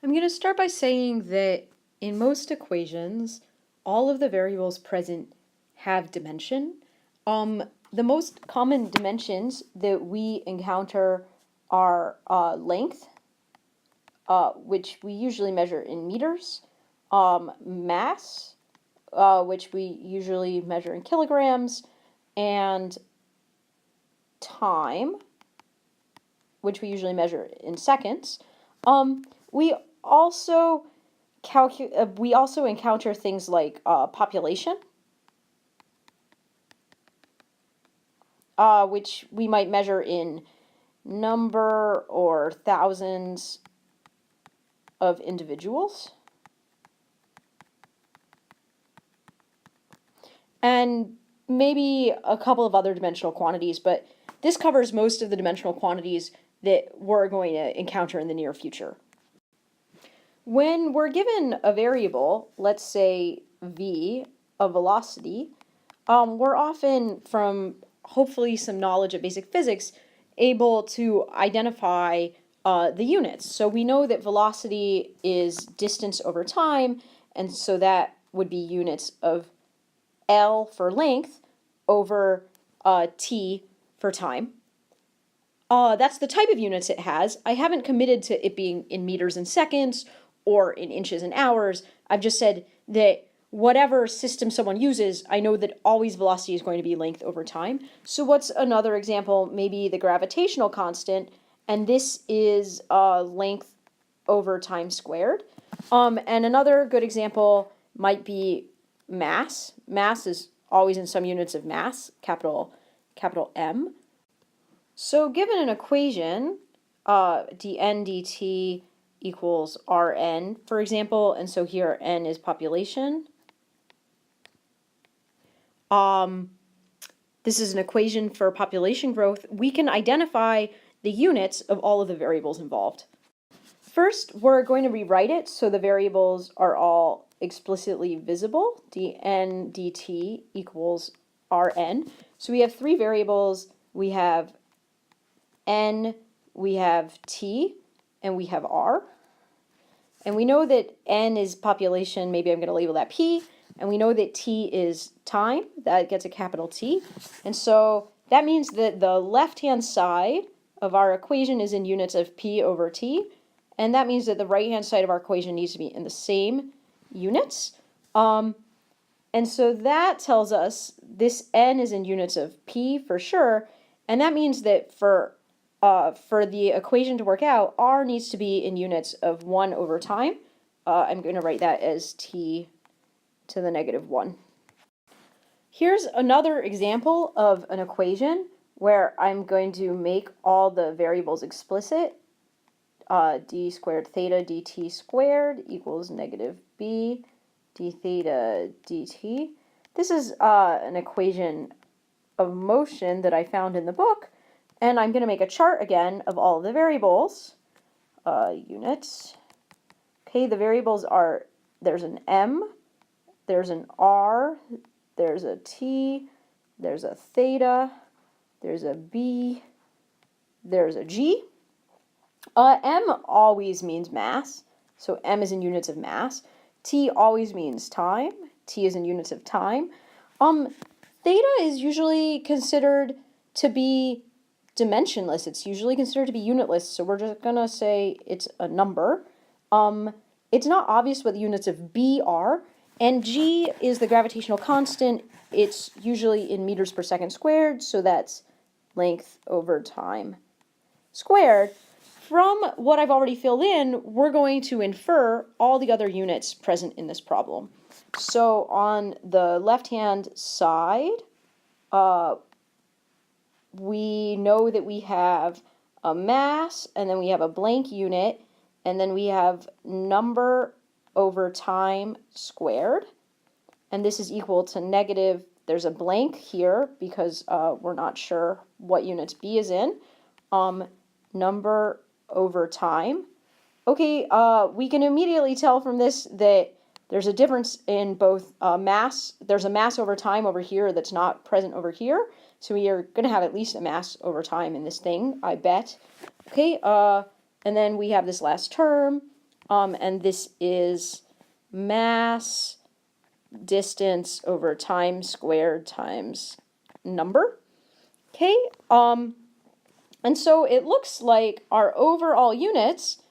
I'm going to start by saying that in most equations, all of the variables present have dimension. The most common dimensions that we encounter are length, which we usually measure in meters, mass, which we usually measure in kilograms, and time, which we usually measure in seconds. We also encounter things like population, which we might measure in number or thousands of individuals. And maybe a couple of other dimensional quantities, but this covers most of the dimensional quantities that we're going to encounter in the near future. When we're given a variable, let's say v, a velocity, we're often, from hopefully some knowledge of basic physics, able to identify the units. So we know that velocity is distance over time, and so that would be units of L for length over t for time. That's the type of units it has. I haven't committed to it being in meters and seconds or in inches and hours. I've just said that whatever system someone uses, I know that always velocity is going to be length over time. So what's another example? Maybe the gravitational constant, and this is length over time squared. And another good example might be mass. Mass is always in some units of mass, capital M. So given an equation, dn dt equals Rn, for example, and so here n is population. This is an equation for population growth. We can identify the units of all of the variables involved. First, we're going to rewrite it so the variables are all explicitly visible. dn dt equals Rn. So we have three variables. We have n, we have t, and we have r. And we know that n is population, maybe I'm going to label that p, and we know that t is time, that gets a capital T. And so that means that the left-hand side of our equation is in units of p over t, and that means that the right-hand side of our equation needs to be in the same units. And so that tells us this n is in units of p for sure, and that means that for the equation to work out, r needs to be in units of 1 over time. I'm going to write that as t to the negative 1. Here's another example of an equation where I'm going to make all the variables explicit. D squared theta dt squared equals negative b d theta dt. This is an equation of motion that I found in the book, and I'm going to make a chart again of all of the variables, units. Okay, the variables are, there's an m, there's an r, there's a t, there's a theta, there's a b, there's a g. M always means mass, so m is in units of mass. T always means time, t is in units of time. Theta is usually considered to be dimensionless. It's usually considered to be unitless, so we're just going to say it's a number. It's not obvious what the units of B are, and G is the gravitational constant. It's usually in meters per second squared, so that's length over time squared. From what I've already filled in, we're going to infer all the other units present in this problem. So on the left-hand side, we know that we have a mass, and then we have a blank unit, and then we have number over time squared, and this is equal to negative, there's a blank here because we're not sure what units B is in, number over time. Okay, we can immediately tell from this that there's a difference in both mass. There's a mass over time over here that's not present over here. So we are going to have at least a mass over time in this thing, I bet. Okay, and then we have this last term. and this is mass distance over time squared times number. Okay, and so it looks like our overall units,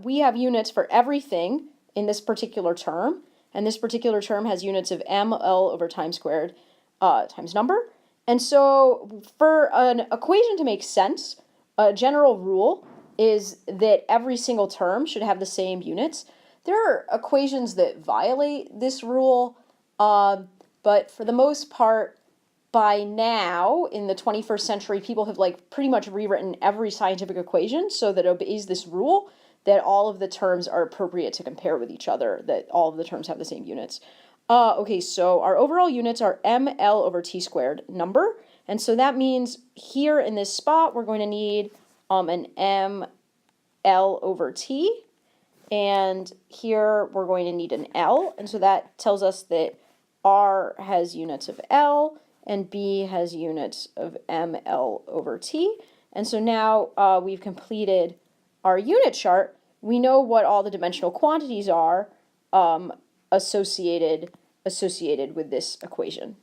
we have units for everything in this particular term, and this particular term has units of ml over time squared times number. And so for an equation to make sense, a general rule is that every single term should have the same units. There are equations that violate this rule, but for the most part, by now, in the 21st century, people have like pretty much rewritten every scientific equation so that it obeys this rule that all of the terms are appropriate to compare with each other, that all of the terms have the same units. Okay, so our overall units are ml over t squared number, and so that means here in this spot we're going to need an ml over t, and here we're going to need an L, and so that tells us that R has units of L, and B has units of ml over t. And so now we've completed our unit chart. We know what all the dimensional quantities are associated with this equation.